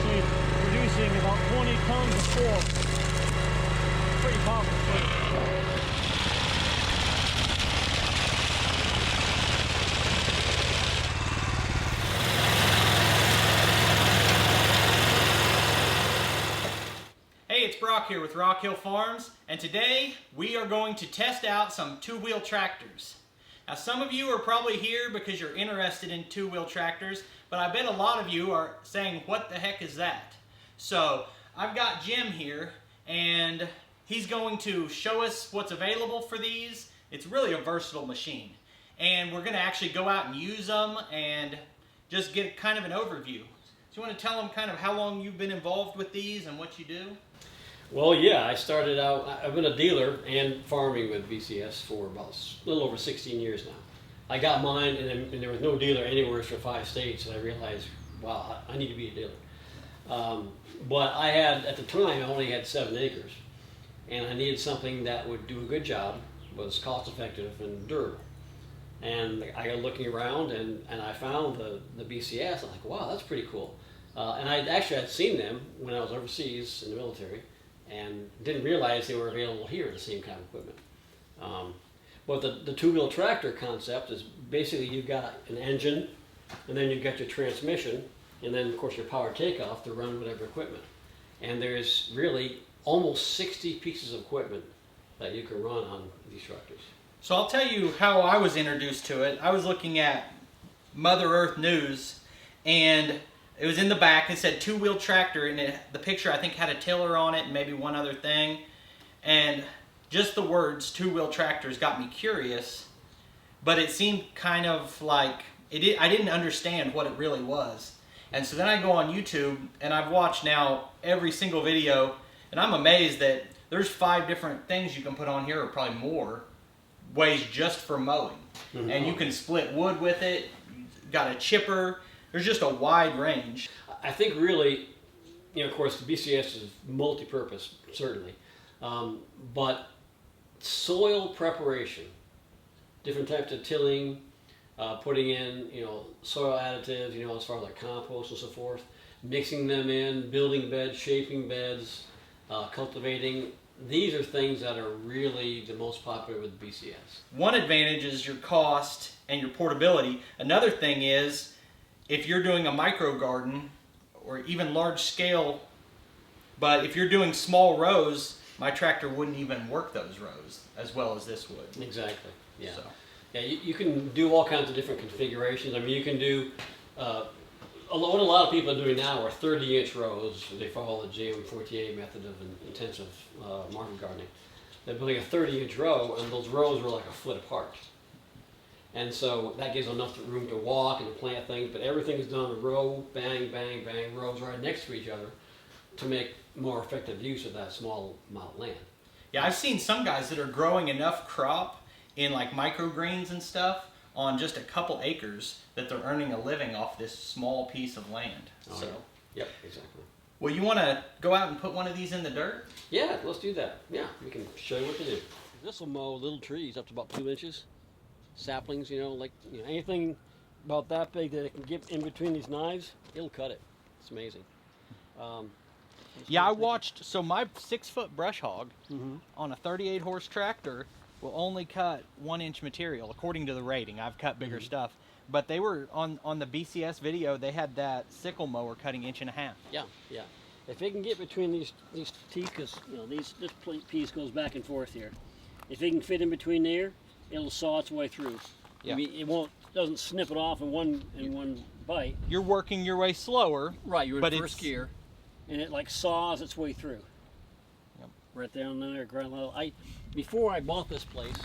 actually producing about 20 tons of fork. Pretty powerful equipment. Hey, it's Brock here with Rock Hill Farms, and today we are going to test out some two-wheel tractors. Now, some of you are probably here because you're interested in two-wheel tractors, but I bet a lot of you are saying, what the heck is that? So, I've got Jim here, and he's going to show us what's available for these. It's really a versatile machine, and we're going to actually go out and use them and just get kind of an overview. So you want to tell them kind of how long you've been involved with these and what you do? Well, yeah, I started out, I've been a dealer and farming with BCS for about a little over 16 years now. I got mine, and there was no dealer anywhere for 5 states, and I realized, wow, I need to be a dealer. But I had, at the time, I only had 7 acres, and I needed something that would do a good job, was cost effective and durable. And I got looking around, and I found the BCS. I'm like, wow, that's pretty cool. And I'd seen them when I was overseas in the military, and didn't realize they were available here, the same kind of equipment. But the two-wheel tractor concept is basically you've got an engine, and then you've got your transmission, and then of course your power takeoff to run whatever equipment. And there's really almost 60 pieces of equipment that you can run on these tractors. So I'll tell you how I was introduced to it. I was looking at Mother Earth News, and it was in the back. It said two-wheel tractor, and the picture I think had a tiller on it and maybe one other thing. And just the words two-wheel tractors got me curious, but it seemed kind of like I didn't understand what it really was. And so then I go on YouTube, and I've watched now every single video, and I'm amazed that there's 5 different things you can put on here, or probably more, ways just for mowing. Mm-hmm. And you can split wood with it. You've got a chipper. There's just a wide range. I think really, of course, the BCS is multi-purpose, certainly. But soil preparation, different types of tilling, putting in, soil additives, as far as like compost and so forth, mixing them in, building beds, shaping beds, cultivating. These are things that are really the most popular with BCS. One advantage is your cost and your portability. Another thing is, if you're doing a micro garden or even large scale, but if you're doing small rows, my tractor wouldn't even work those rows as well as this would. Exactly, yeah. So. Yeah, you can do all kinds of different configurations. I mean, you can do, what a lot of people are doing now are 30-inch rows. They follow the JM48 method of intensive market gardening. They're building a 30-inch row, and those rows are like a foot apart. And so that gives enough room to walk and to plant things, but everything is done in a row, bang, bang, bang, rows right next to each other to make more effective use of that small amount of land. Yeah, I've seen some guys that are growing enough crop in like microgreens and stuff on just a couple acres that they're earning a living off this small piece of land. Oh, so. Yeah. Yep, exactly. Well, you want to go out and put one of these in the dirt? Yeah, let's do that. Yeah, we can show you what to do. This will mow little trees up to about 2 inches. Saplings, anything about that big that it can get in between these knives, it'll cut it. It's amazing. Yeah, I watched, so my 6-foot brush hog on a 38 horse tractor will only cut 1-inch material according to the rating. I've cut bigger stuff, but they were on the BCS video, they had that sickle mower cutting 1.5 inches. Yeah, yeah. If it can get between these teeth, because this piece goes back and forth here. If it can fit in between there, it'll saw its way through. Yeah. I mean, doesn't snip it off in one bite. You're working your way slower. Right, you're in first gear, and it like saws its way through. Yep. Right down there, ground level. Before I bought this place,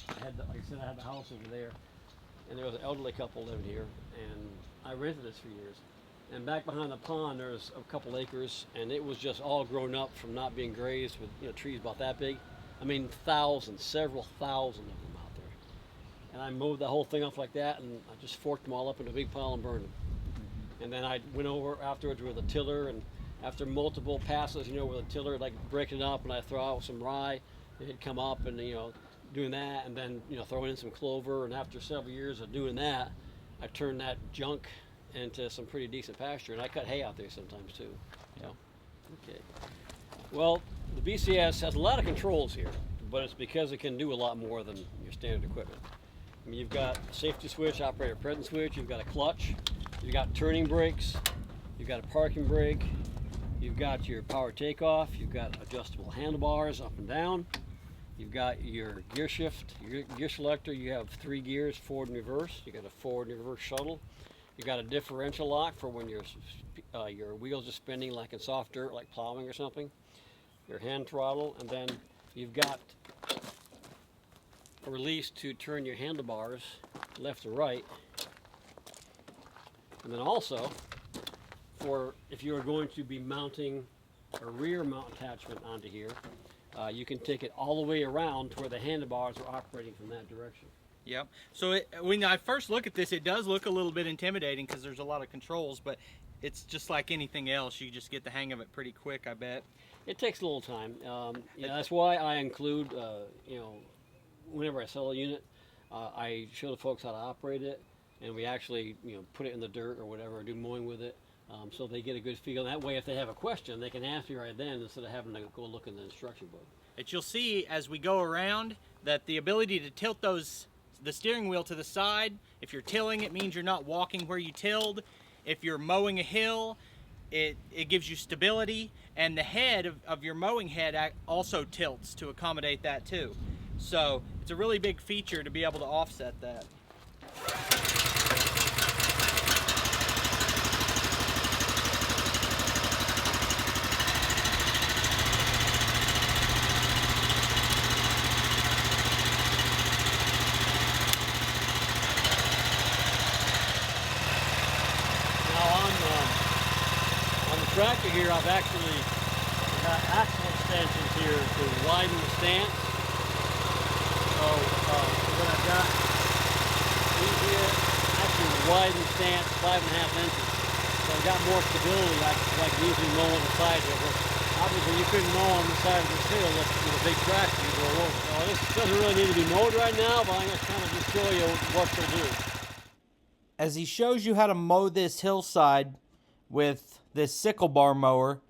I had the house over there, and there was an elderly couple living here, and I rented this for years. And back behind the pond, there's a couple acres, and it was just all grown up from not being grazed with trees about that big. I mean, several thousand of them out there. And I mowed the whole thing off like that, and I just forked them all up into a big pile and burned them. And then I went over afterwards with a tiller, and after multiple passes, with a tiller, like breaking it up, and I throw out some rye, it'd come up, and doing that, and then throwing in some clover. And after several years of doing that, I turned that junk into some pretty decent pasture, and I cut hay out there sometimes too. Yeah. Okay. Well, the BCS has a lot of controls here, but it's because it can do a lot more than your standard equipment. I mean, you've got a safety switch, operator presence switch, you've got a clutch, you've got turning brakes, you've got a parking brake, you've got your power takeoff, you've got adjustable handlebars up and down, you've got your gear shift, your gear selector, you have 3 gears, forward and reverse, you've got a forward and reverse shuttle, you've got a differential lock for when your wheels are spinning like in soft dirt, like plowing or something, your hand throttle, and then you've got a release to turn your handlebars left to right. And then also, for if you are going to be mounting a rear mount attachment onto here, you can take it all the way around to where the handlebars are operating from that direction. Yep. So when I first look at this, it does look a little bit intimidating because there's a lot of controls, but it's just like anything else. You just get the hang of it pretty quick, I bet. It takes a little time. That's why I include, whenever I sell a unit, I show the folks how to operate it, and we actually, put it in the dirt or whatever, or do mowing with it, so they get a good feel. That way, if they have a question, they can ask me right then instead of having to go look in the instruction book. But you'll see as we go around that the ability to tilt the steering wheel to the side, if you're tilling, it means you're not walking where you tilled. If you're mowing a hill, it gives you stability, and the head of your mowing head also tilts to accommodate that too. So it's a really big feature to be able to offset that. Tractor here, I've actually got axle extensions here to widen the stance. So what I've got in here, actually widen the stance 5.5 inches. So I've got more stability, like usually mow on the side here. But obviously you couldn't mow on the side of this hill with a big tractor. You go over. So this doesn't really need to be mowed right now, but I'm going to kind of just show you what to do. As he shows you how to mow this hillside with this sickle bar mower,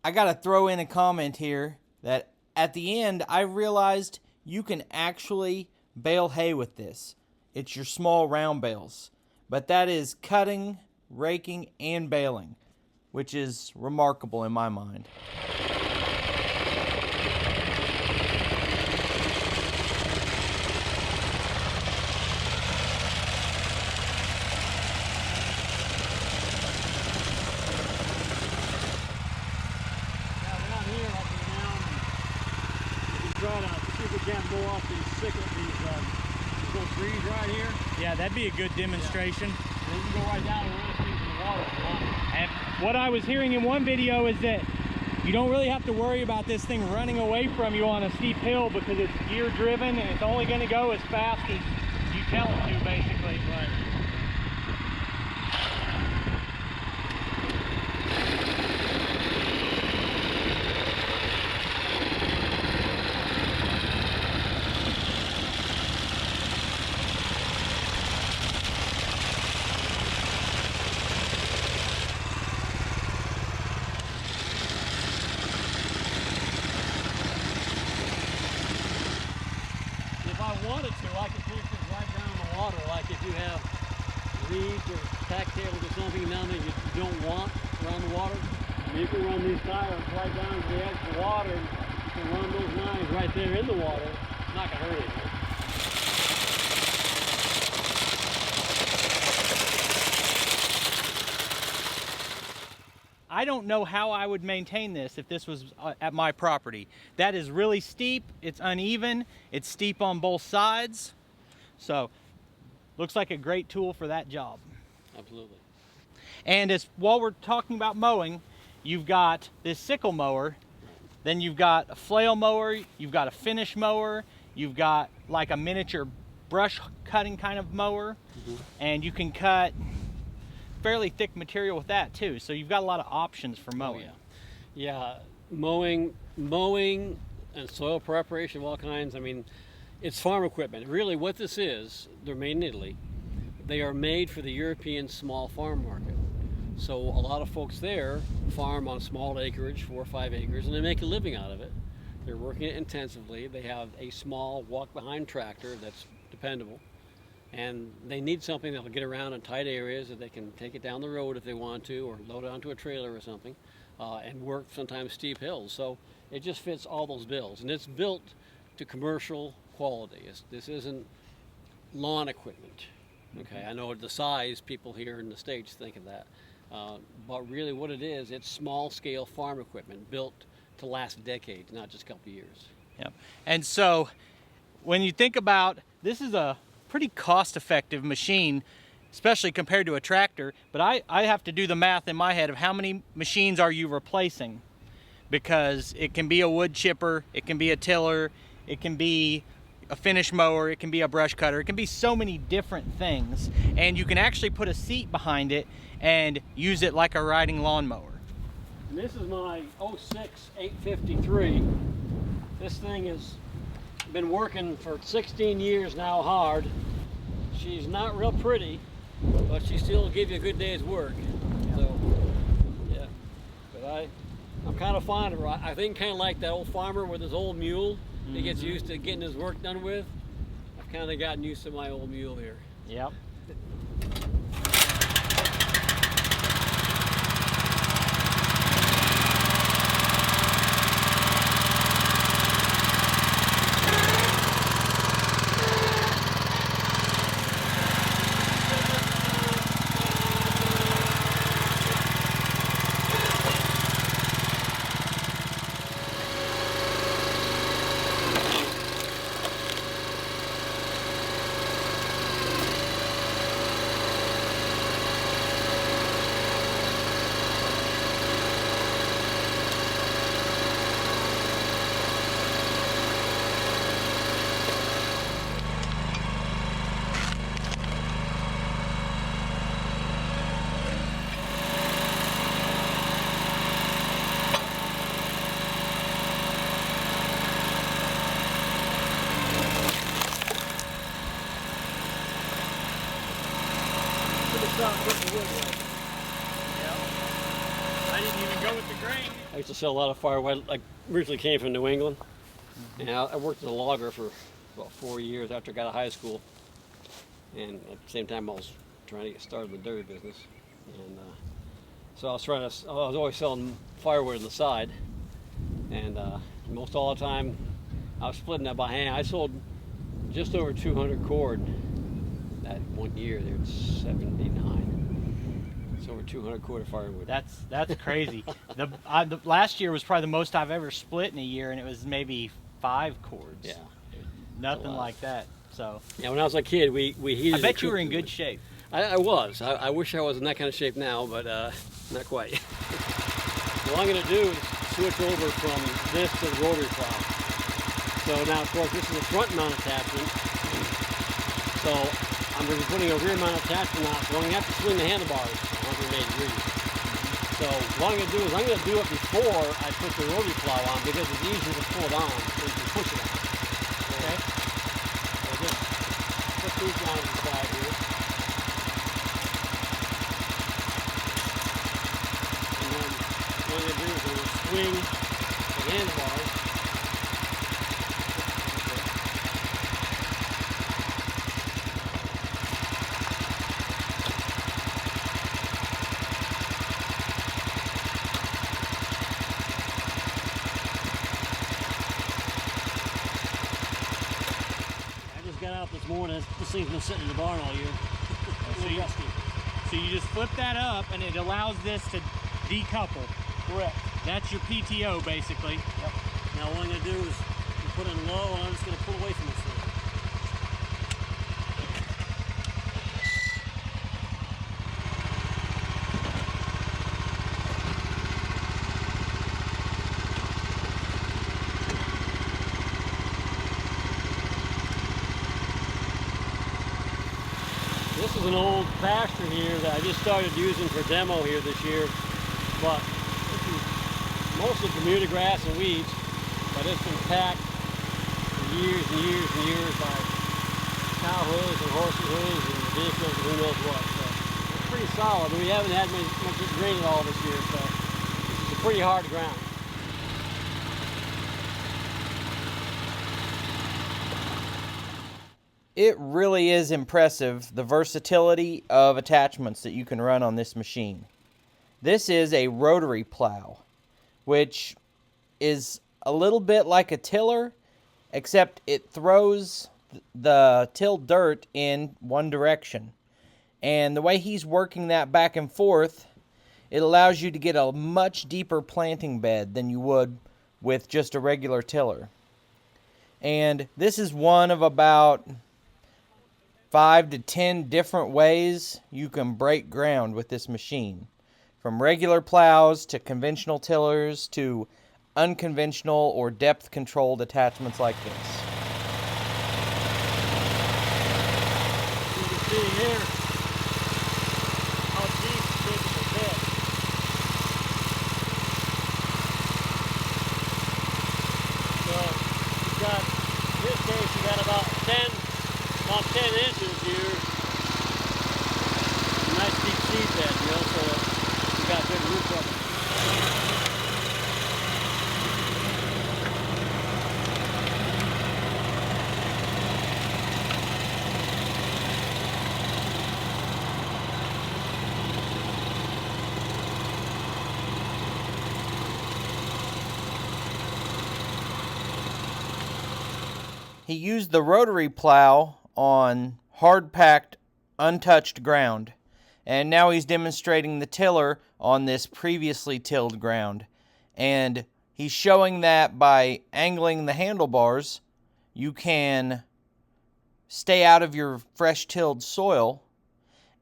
I gotta throw in a comment here that at the end I realized you can actually bale hay with this. It's your small round bales, but that is cutting, raking, and baling, which is remarkable in my mind. Go off these little trees right here. Yeah, that'd be a good demonstration. Yeah. And then you go right down and run things in the water if you want. And what I was hearing in one video is that you don't really have to worry about this thing running away from you on a steep hill because it's gear driven and it's only going to go as fast as you tell it to, basically. Right. I could push this right down in the water, like if you have reeds or tacktails or something down there you don't want around the water, you can run these tires right down to the edge of the water, and you can run those lines right there in the water. It's not going to hurt anything. I don't know how I would maintain this if this was at my property. That is really steep, it's uneven, it's steep on both sides. So, looks like a great tool for that job. Absolutely. And while we're talking about mowing, you've got this sickle mower, then you've got a flail mower, you've got a finish mower, you've got like a miniature brush cutting kind of mower, and you can cut fairly thick material with that too, so you've got a lot of options for mowing. Oh, yeah, mowing and soil preparation of all kinds. I mean, it's farm equipment. Really what this is, they're made in Italy, they are made for the European small farm market. So a lot of folks there farm on small acreage, 4 or 5 acres, and they make a living out of it. They're working it intensively. They have a small walk-behind tractor that's dependable, and they need something that'll get around in tight areas that they can take it down the road if they want to, or load it onto a trailer or something, and work sometimes steep hills. So it just fits all those bills, and it's built to commercial quality. This isn't lawn equipment. Okay, I know the size, people here in the States think of that, but really what it is, it's small-scale farm equipment built to last decades, not just a couple of years. Yep. And so when you think about, this is a pretty cost-effective machine, especially compared to a tractor, but I have to do the math in my head of how many machines are you replacing, because it can be a wood chipper, it can be a tiller, it can be a finish mower, it can be a brush cutter, it can be so many different things, and you can actually put a seat behind it and use it like a riding lawnmower. And this is my 06 853. This thing has been working for 16 years now hard. She's not real pretty, but she still will give you a good day's work. So, yeah. But I'm kind of fond of her. I think kind of like that old farmer with his old mule. He gets used to getting his work done with. I've kind of gotten used to my old mule here. Yep. I didn't even go with the grain. I used to sell a lot of firewood. I originally came from New England, and I worked as a logger for about 4 years after I got out of high school. And at the same time, I was trying to get started in the dairy business. And so I was always selling firewood on the side. And most all the time, I was splitting that by hand. I sold just over 200 cord that one year. There was 79. It's over 200 cord of firewood. That's crazy. The last year was probably the most I've ever split in a year, and it was maybe 5 cords. Yeah. Nothing like that. So. Yeah, when I was a kid, we heated. I bet you were in good shape. I was. I wish I was in that kind of shape now, but not quite. What I'm going to do is switch over from this to the rotary plow. So now, of course, this is a front mount attachment. So I'm going to be putting a rear mount attachment on, so I'm going to have to swing the handlebars 180 degrees. So what I'm going to do is I'm going to do it before I put the rotary plow on, because it's easier to pull it on than to push it on. Okay? So just put these down to the side here. And then what I'm going to do is I'm going to swing the handlebars. Got out this morning. This thing's been sitting in the barn all year. So you just flip that up, and it allows this to decouple. Correct. That's your PTO, basically. Yep. Now what I'm going to do is put it low, and I'm just going to pull away from this thing. This is an old pasture here that I just started using for demo here this year, but this is mostly Bermuda grass and weeds, but it's been packed for years and years and years by cow hooves and horse hooves and vehicles and who knows what. So it's pretty solid. We haven't had much rain at all this year, so this is a pretty hard ground. It really is impressive, the versatility of attachments that you can run on this machine. This is a rotary plow, which is a little bit like a tiller, except it throws the tilled dirt in one direction. And the way he's working that back and forth, it allows you to get a much deeper planting bed than you would with just a regular tiller. And this is one of about 5 to 10 different ways you can break ground with this machine. From regular plows to conventional tillers to unconventional or depth controlled attachments like this. You can see here how deep this is a bed. So you've got, in this case, you got about 10 inches here. Nice deep seed bed, you know, so you got good root cover. He used the rotary plow on hard-packed, untouched ground, and now he's demonstrating the tiller on this previously tilled ground. And he's showing that by angling the handlebars, you can stay out of your fresh tilled soil,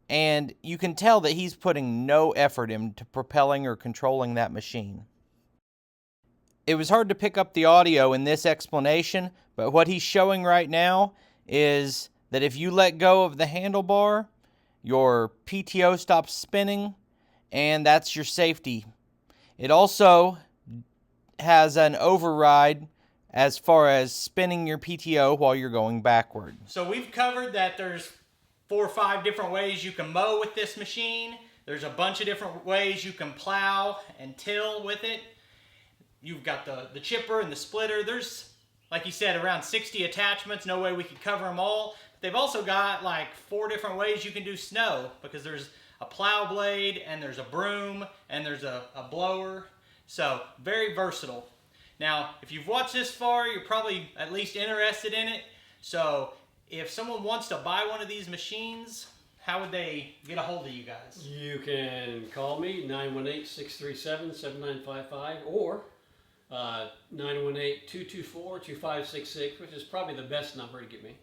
and you can tell that he's putting no effort into propelling or controlling that machine. It was hard to pick up the audio in this explanation, but what he's showing right now is that if you let go of the handlebar, your PTO stops spinning, and that's your safety. It also has an override as far as spinning your PTO while you're going backward. So we've covered that there's 4 or 5 different ways you can mow with this machine. There's a bunch of different ways you can plow and till with it. You've got the chipper and the splitter. There's, like you said, around 60 attachments. No way we could cover them all. They've also got like 4 different ways you can do snow, because there's a plow blade and there's a broom and there's a blower. So very versatile. Now, if you've watched this far, you're probably at least interested in it. So if someone wants to buy one of these machines, how would they get a hold of you guys? You can call me, 918-637-7955, or 918-224-2566, which is probably the best number to get me.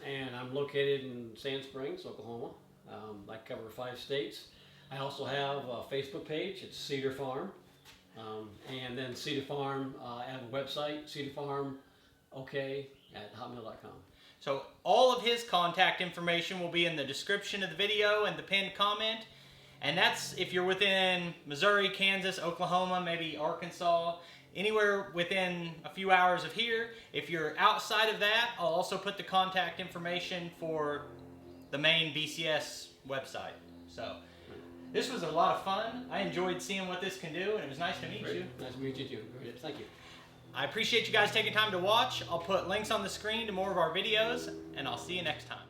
And I'm located in Sand Springs, Oklahoma. I cover 5 states. I also have a Facebook page. It's Cedar Farm. And then Cedar Farm, I have a website, cedarfarmok@hotmail.com. So all of his contact information will be in the description of the video and the pinned comment. And that's if you're within Missouri, Kansas, Oklahoma, maybe Arkansas, anywhere within a few hours of here. If you're outside of that, I'll also put the contact information for the main BCS website. So this was a lot of fun. I enjoyed seeing what this can do, and it was nice to meet you. Nice to meet you too. Thank you. I appreciate you guys taking time to watch. I'll put links on the screen to more of our videos, and I'll see you next time.